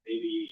maybe.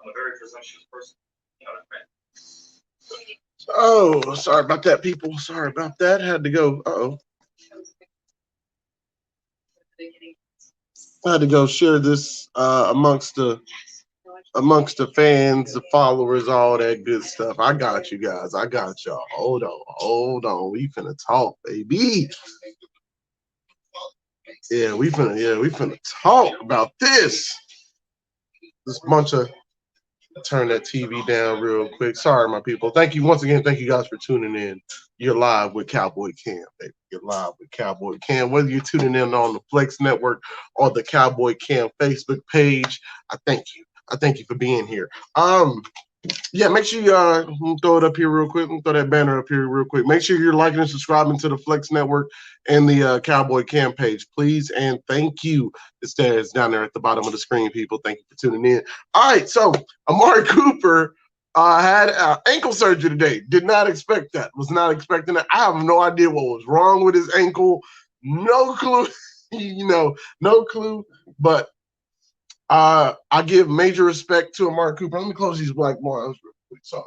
I'm a very presumptuous person. You know what I'm saying? Oh, sorry about that, people. Sorry about that. Had to go. I had to go share this amongst the fans, the followers, all that good stuff. I got you guys. I got y'all. Hold on. We finna talk, baby. Yeah, we finna talk about this. This bunch of turn that TV down real quick. Sorry, my people. Thank you once again. Thank you guys for tuning in. You're live with Cowboy Cam, baby. You're live with Cowboy Cam. Whether you're tuning in on the Flex Network or the Cowboy Cam Facebook page, I thank you. I thank you for being here. Yeah, make sure you throw it up here real quick. Throw that banner up here real quick. Make sure you're liking and subscribing to the Flex Network and the Cowboy Cam page, please. And thank you. It's down there at the bottom of the screen, people. Thank you for tuning in. All right, so Amari Cooper had ankle surgery today. Did not expect that. Was not expecting that. I have no idea what was wrong with his ankle. No clue. No clue. But I give major respect to Amari Cooper. Let me close these black blinds real quick. Sorry.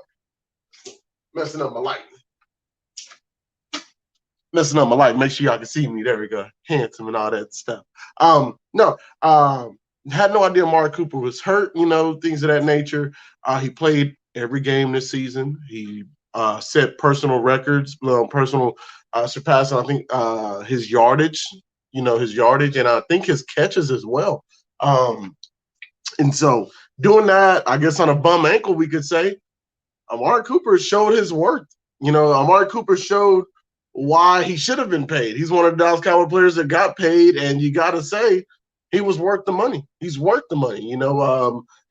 Messing up my light. Make sure y'all can see me. There we go. Handsome and all that stuff. Had no idea Amari Cooper was hurt, things of that nature. He played every game this season. He set personal records, surpassing, I think, his yardage, and I think his catches as well. And so doing that, I guess on a bum ankle, we could say, Amari Cooper showed his worth. Amari Cooper showed why he should have been paid. He's one of the Dallas Cowboy players that got paid, and you got to say he was worth the money. He's worth the money,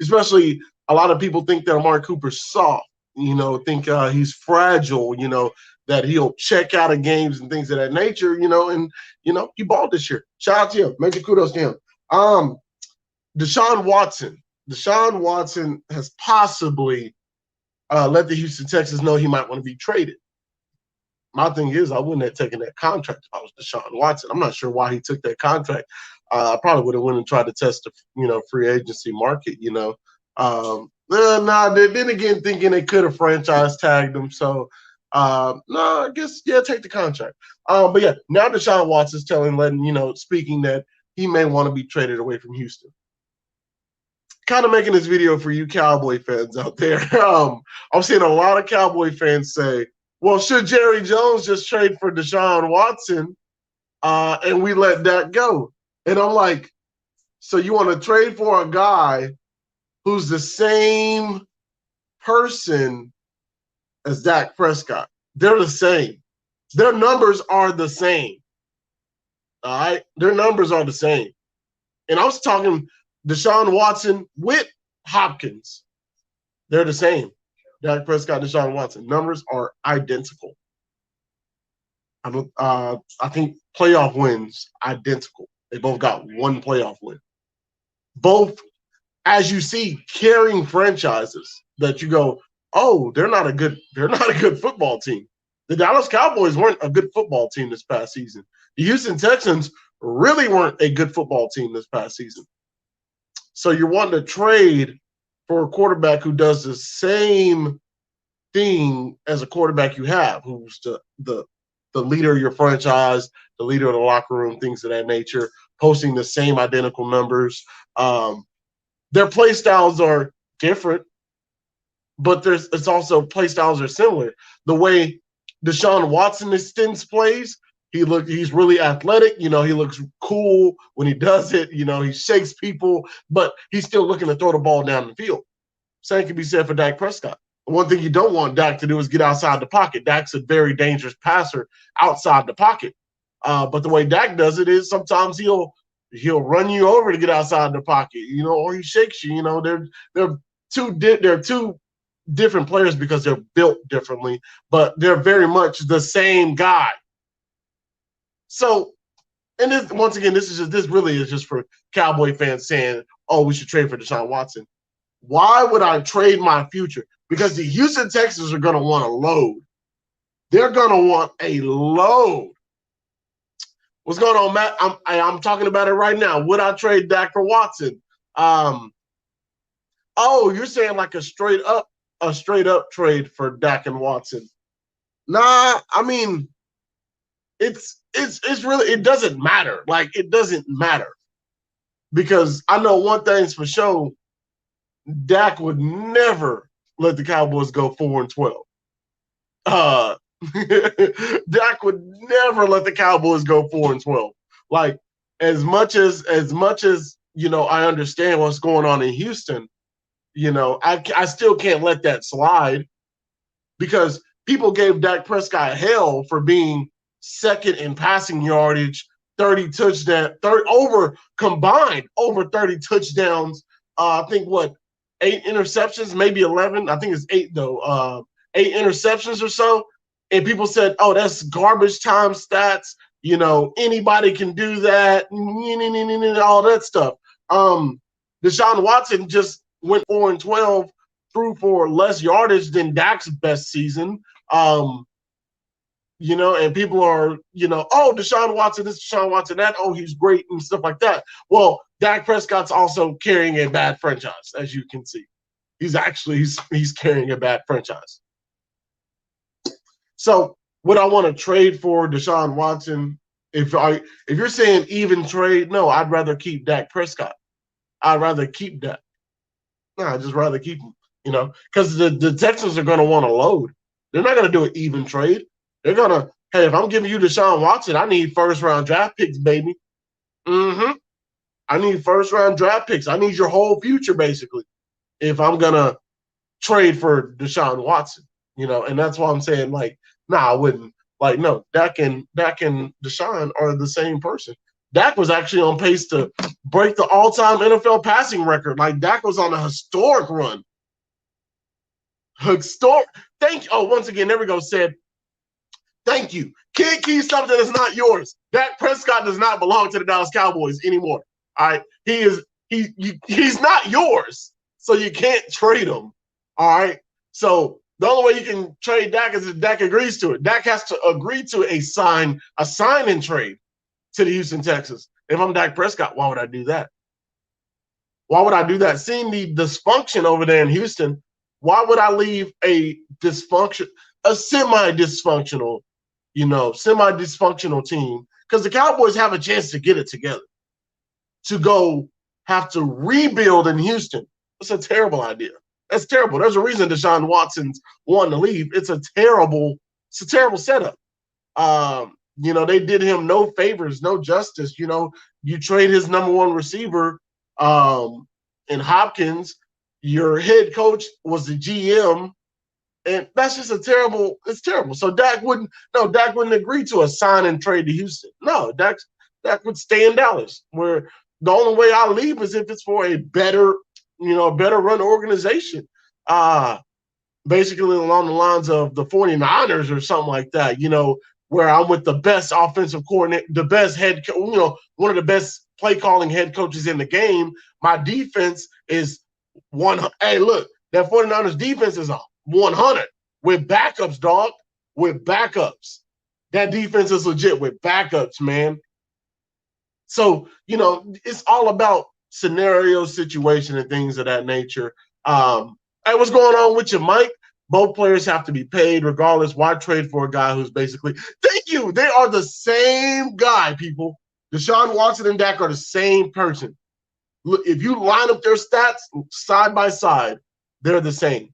especially a lot of people think that Amari Cooper's soft, think he's fragile, that he'll check out of games and things of that nature, and he balled this year. Shout out to him. Major kudos to him. Deshaun Watson has possibly let the Houston Texans know he might want to be traded. My thing is, I wouldn't have taken that contract if I was Deshaun Watson. I'm not sure why he took that contract. I probably would have went and tried to test the free agency market. Then again, thinking they could have franchise tagged him. So I guess take the contract. But yeah, now Deshaun Watson's speaking that he may want to be traded away from Houston. Kind of making this video for you Cowboy fans out there. I'm seeing a lot of Cowboy fans say, well, should Jerry Jones just trade for Deshaun Watson and we let that go? And I'm like, so you want to trade for a guy who's the same person as Dak Prescott? They're the same. Their numbers are the same. All right? Their numbers are the same. And I was talking Deshaun Watson with Hopkins. They're the same. Dak Prescott, Deshaun Watson. Numbers are identical. I think playoff wins, identical. They both got one playoff win. Both as you see carrying franchises that you go, oh, they're not a good football team. The Dallas Cowboys weren't a good football team this past season. The Houston Texans really weren't a good football team this past season. So you're wanting to trade for a quarterback who does the same thing as a quarterback you have, who's the leader of your franchise, the leader of the locker room, things of that nature, posting the same identical numbers. Their play styles are different, but it's also play styles are similar. The way Deshaun Watson extends plays, he's really athletic. He looks cool when he does it. He shakes people, but he's still looking to throw the ball down the field. Same can be said for Dak Prescott. One thing you don't want Dak to do is get outside the pocket. Dak's a very dangerous passer outside the pocket. But the way Dak does it is sometimes he'll run you over to get outside the pocket, or he shakes you. They're two different players because they're built differently, but they're very much the same guy. So, and this really is just for Cowboy fans saying, "Oh, we should trade for Deshaun Watson." Why would I trade my future? Because the Houston Texans are going to want a load. They're going to want a load. What's going on, Matt? I'm talking about it right now. Would I trade Dak for Watson? Oh, you're saying like a straight up trade for Dak and Watson? Nah, I mean, it's really, it doesn't matter. Like, it doesn't matter, because I know one thing's for sure: Dak would never let the Cowboys go 4-12. Dak would never let the Cowboys go 4-12. Like, as much as I understand what's going on in Houston, I still can't let that slide, because people gave Dak Prescott hell for being second in passing yardage, 30 touchdowns, combined over 30 touchdowns. I think 8 interceptions, maybe 11. I think it's 8 though. 8 interceptions or so. And people said, "Oh, that's garbage time stats. Anybody can do that." All that stuff. Deshaun Watson just went 4-12, threw for less yardage than Dak's best season. And people are, "Oh, Deshaun Watson, this Deshaun Watson, that, oh, he's great," and stuff like that. Well, Dak Prescott's also carrying a bad franchise, as you can see. He's carrying a bad franchise. So would I want to trade for Deshaun Watson? If you're saying even trade, no, I'd rather keep Dak Prescott. I'd rather keep Dak. No, I'd just rather keep him, because the Texans are going to want to load. They're not going to do an even trade. They're going to, hey, if I'm giving you Deshaun Watson, I need first-round draft picks, baby. I need first-round draft picks. I need your whole future, basically, if I'm going to trade for Deshaun Watson, and that's why I'm saying, like, nah, I wouldn't. Like, no, Dak and Deshaun are the same person. Dak was actually on pace to break the all-time NFL passing record. Like, Dak was on a historic run. Thank you. Oh, once again, there we go, said, thank you. Can't keep something that's not yours. Dak Prescott does not belong to the Dallas Cowboys anymore. All right? He's not yours, so you can't trade him. All right? So the only way you can trade Dak is if Dak agrees to it. Dak has to agree to a sign and trade to the Houston Texans. If I'm Dak Prescott, why would I do that? Why would I do that? Seeing the dysfunction over there in Houston, why would I leave a semi-dysfunctional team? Because the Cowboys have a chance to get it together. To go have to rebuild in Houston, it's a terrible idea. That's terrible. There's a reason Deshaun Watson's wanting to leave. It's a terrible setup. They did him no favors, no justice. You trade his number one receiver in Hopkins. Your head coach was the GM, and that's just it's terrible. So Dak wouldn't agree to a sign and trade to Houston. No, Dak would stay in Dallas, where the only way I leave is if it's for a better run organization. Basically along the lines of the 49ers or something like that, where I'm with the best offensive coordinator, the best head coach, one of the best play calling head coaches in the game. My defense is one. Hey, look, that 49ers defense is a 100 with backups, dog. With backups. That defense is legit with backups, man. So, it's all about scenario, situation, and things of that nature. Hey, what's going on with you, Mike? Both players have to be paid regardless. Why trade for a guy who's basically – thank you. They are the same guy, people. Deshaun Watson and Dak are the same person. Look, if you line up their stats side by side, they're the same.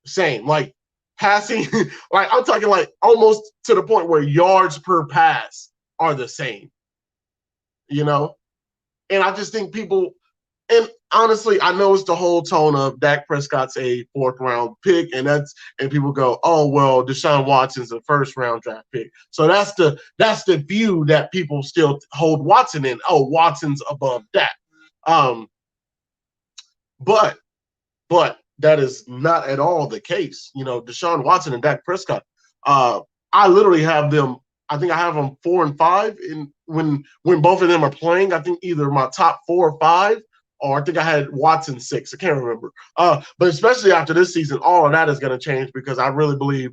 Same. Like passing – like I'm talking like almost to the point where yards per pass are the same. And I just think people, and honestly, I know it's the whole tone of Dak Prescott's a 4th round pick, and people go, oh well, Deshaun Watson's a 1st round draft pick. So that's the view that people still hold Watson in. Oh, Watson's above Dak. But that is not at all the case. Deshaun Watson and Dak Prescott. I literally have them. I think I have them 4 and 5 when both of them are playing. I think either my top 4 or 5, or I think I had Watson 6. I can't remember. But especially after this season, all of that is going to change because I really believe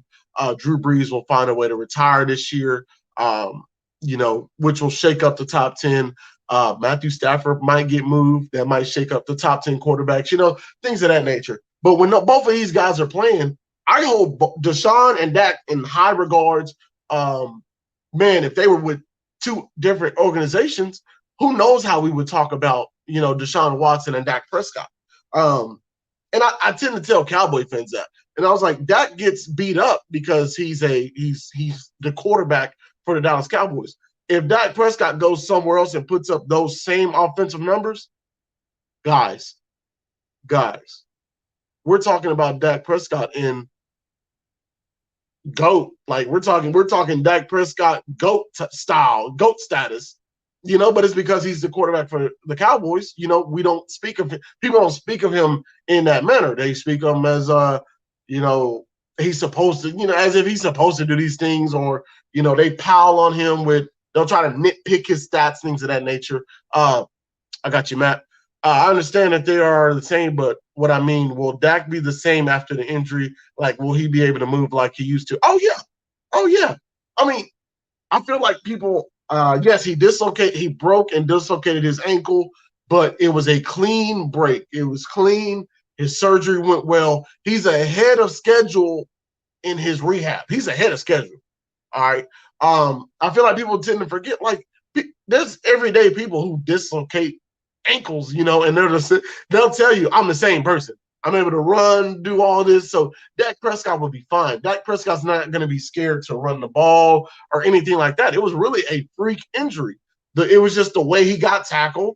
Drew Brees will find a way to retire this year, which will shake up the top 10. Matthew Stafford might get moved. That might shake up the top 10 quarterbacks, things of that nature. But when both of these guys are playing, I hold Deshaun and Dak in high regards. Man, if they were with 2 different organizations, who knows how we would talk about, Deshaun Watson and Dak Prescott. And I tend to tell Cowboy fans that. And I was like, Dak gets beat up because he's the quarterback for the Dallas Cowboys. If Dak Prescott goes somewhere else and puts up those same offensive numbers, guys, we're talking about Dak Prescott in GOAT. Like we're talking Dak Prescott GOAT style, GOAT status, but it's because he's the quarterback for the Cowboys. We don't speak of him. People don't speak of him in that manner. They speak of him as he's supposed to, as if he's supposed to do these things, or they pile on him they'll try to nitpick his stats, things of that nature. I got you, Matt. I understand that they are the same, but what I mean, will Dak be the same after the injury? Like, will he be able to move like he used to? Oh, yeah. I mean, I feel like people, yes, he broke and dislocated his ankle, but it was a clean break. It was clean. His surgery went well. He's ahead of schedule in his rehab. He's ahead of schedule. All right. I feel like people tend to forget, like, there's everyday people who dislocate ankles, and they'll tell you, I'm the same person. I'm able to run, do all this. So Dak Prescott will be fine. Dak Prescott's not going to be scared to run the ball or anything like that. It was really a freak injury. It was just the way he got tackled.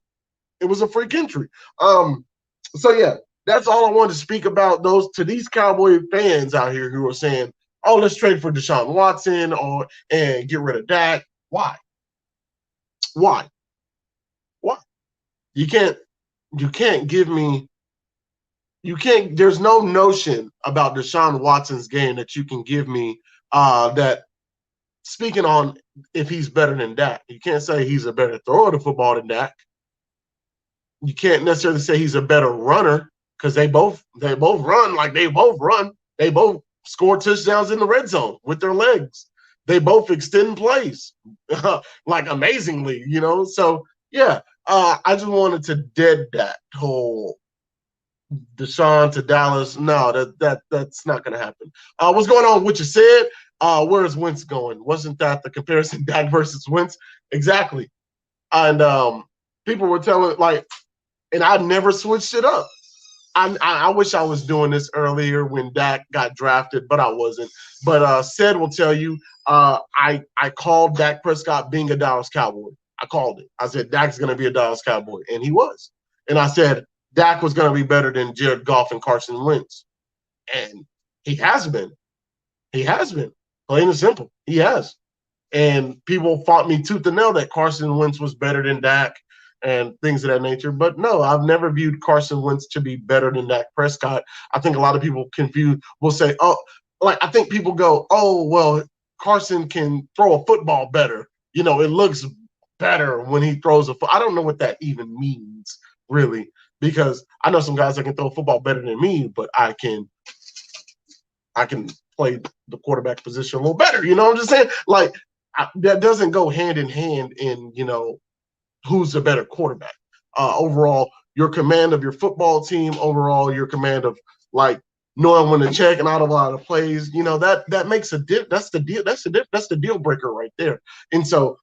It was a freak injury. So yeah, that's all I wanted to speak about to these Cowboy fans out here who are saying, oh, let's trade for Deshaun Watson and get rid of Dak. Why? You can't give me there's no notion about Deshaun Watson's game that you can give me that speaking on if he's better than Dak. You can't say he's a better thrower of the football than Dak. You can't necessarily say he's a better runner because they both run like they both run. They both score touchdowns in the red zone with their legs. They both extend plays like amazingly, So yeah. I just wanted to dead that whole Deshaun to Dallas. No, that's not going to happen. What's going on? What you said? Where is Wentz going? Wasn't that the comparison, Dak versus Wentz? Exactly. And people were telling and I never switched it up. I wish I was doing this earlier when Dak got drafted, but I wasn't. But Sid will tell you, I called Dak Prescott being a Dallas Cowboy. I called it. I said, Dak's going to be a Dallas Cowboy. And he was. And I said, Dak was going to be better than Jared Goff and Carson Wentz. And he has been. He has been. Plain and simple. He has. And people fought me tooth and nail that Carson Wentz was better than Dak and things of that nature. But no, I've never viewed Carson Wentz to be better than Dak Prescott. I think a lot of people will say, I think people go, oh, well, Carson can throw a football better. It looks better when he throws a football. I don't know what that even means, really, because I know some guys that can throw a football better than me, but I can play the quarterback position a little better. You know what I'm just saying? Like, that doesn't go hand in hand in, who's the better quarterback. Overall, your command of your football team, overall, your command of, like, knowing when to check and out of a lot of plays, that makes a dip. That's the deal. That's the deal breaker right there. And so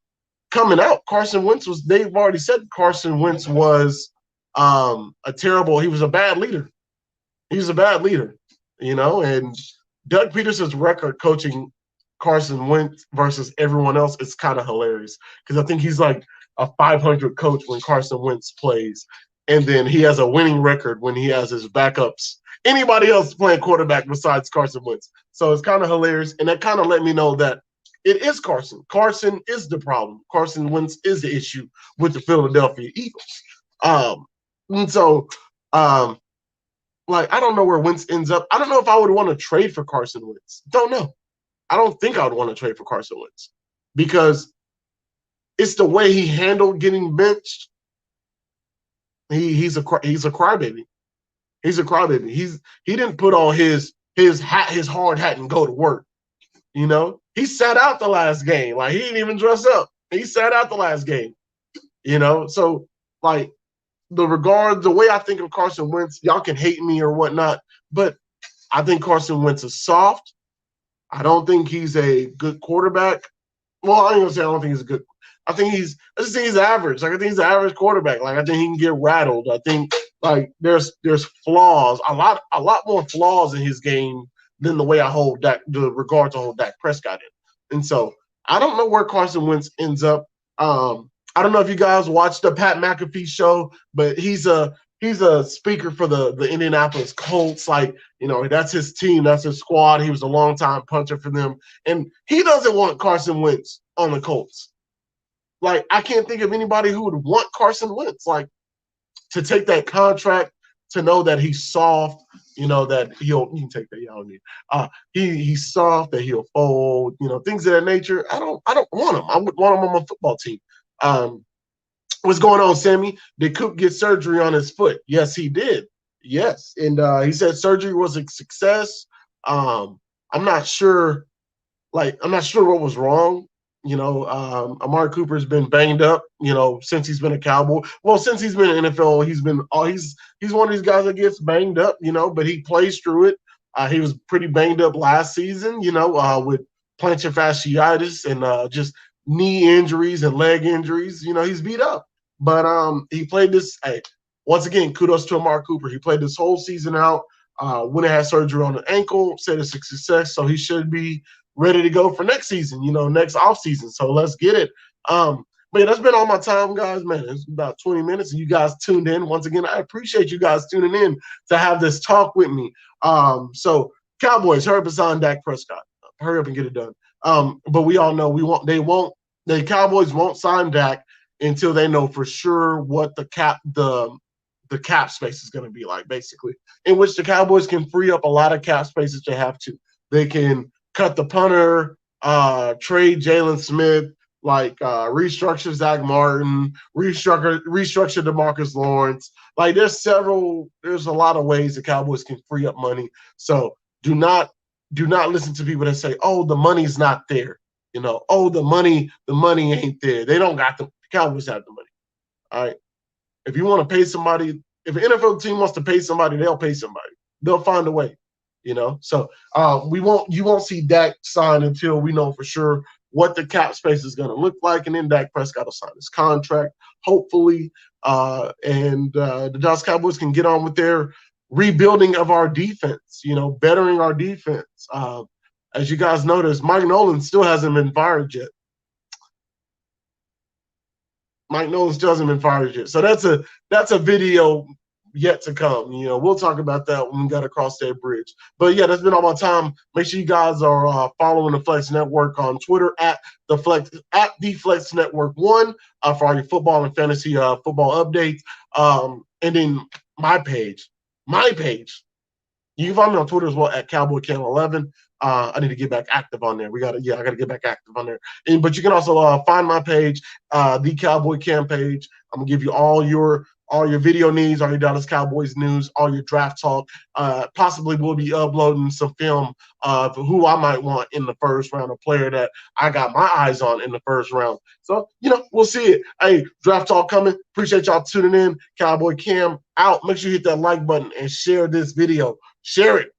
coming out, they've already said Carson Wentz was he was a bad leader. He's a bad leader, and Doug Peterson's record coaching Carson Wentz versus everyone else is kind of hilarious because I think he's like a 500 coach when Carson Wentz plays, and then he has a winning record when he has his backups. Anybody else playing quarterback besides Carson Wentz. So it's kind of hilarious, and that kind of let me know that it is Carson. Carson is the problem. Carson Wentz is the issue with the Philadelphia Eagles. And so, I don't know where Wentz ends up. I don't know if I would want to trade for Carson Wentz. Don't know. I don't think I would want to trade for Carson Wentz because it's the way he handled getting benched. He's a crybaby. He's a crybaby. He didn't put on his hard hat and go to work. He sat out the last game. Like, he didn't even dress up. He sat out the last game. So like the way I think of Carson Wentz, y'all can hate me or whatnot, but I think Carson Wentz is soft. I don't think he's a good quarterback. Well, I ain't gonna say I don't think he's a good. I just think he's average. Like, I think he's an average quarterback. Like, I think he can get rattled. I think, like, there's flaws, a lot more flaws in his game than the way I hold the regard to hold Dak Prescott in. And so I don't know where Carson Wentz ends up. I don't know if you guys watched the Pat McAfee show, but he's a speaker for the Indianapolis Colts. Like, that's his team, that's his squad. He was a longtime punter for them, and he doesn't want Carson Wentz on the Colts. Like, I can't think of anybody who would want Carson Wentz, like, to take that contract, to know that he's soft, that you can take that, y'all need. He's soft, that he'll fold, things of that nature. I don't want him. I would want him on my football team. What's going on, Sammy? Did Coop get surgery on his foot? Yes, he did. Yes, and he said surgery was a success. I'm not sure what was wrong. Amari Cooper's been banged up, since he's been a Cowboy. Well, since he's been in the NFL, he's one of these guys that gets banged up, but he plays through it. He was pretty banged up last season, with plantar fasciitis and just knee injuries and leg injuries. He's beat up. But he played this. Hey, once again, kudos to Amari Cooper. He played this whole season out. When he had surgery on the ankle, said it's a success, so he should be ready to go for next season, next offseason. So let's get it. But yeah, that's been all my time, guys. Man, it's about 20 minutes, and you guys tuned in. Once again, I appreciate you guys tuning in to have this talk with me. So Cowboys, hurry up and sign Dak Prescott. Hurry up and get it done. But we all know the Cowboys won't sign Dak until they know for sure what the cap space is going to be like, basically, in which the Cowboys can free up a lot of cap space if they have to. They can cut the punter, trade Jalen Smith, restructure Zach Martin, restructure DeMarcus Lawrence. Like, there's a lot of ways the Cowboys can free up money. So do not listen to people that say, oh, the money's not there. Oh, the money ain't there. They don't got the Cowboys have the money. All right. If you want to pay somebody, if an NFL team wants to pay somebody, they'll pay somebody. They'll find a way. So you won't see Dak sign until we know for sure what the cap space is going to look like, and then Dak Prescott will sign his contract, hopefully, and the Dallas Cowboys can get on with their rebuilding of our defense, bettering our defense. As you guys notice, Mike Nolan still hasn't been fired yet. So that's a video yet to come. We'll talk about that when we got to cross that bridge. But yeah, that's been all my time. Make sure you guys are following the Flex Network on Twitter at the Flex Network 1 for all your football and fantasy football updates. And then my page. You can find me on Twitter as well at Cowboy Cam 11. I need to get back active on there. I gotta get back active on there. But you can also find my page, the Cowboy Cam page. I'm gonna give you all your video needs, all your Dallas Cowboys news, all your draft talk. Possibly we'll be uploading some film of who I might want in the first round, a player that I got my eyes on in the first round. So, we'll see it. Hey, draft talk coming. Appreciate y'all tuning in. Cowboy Cam out. Make sure you hit that like button and share this video. Share it.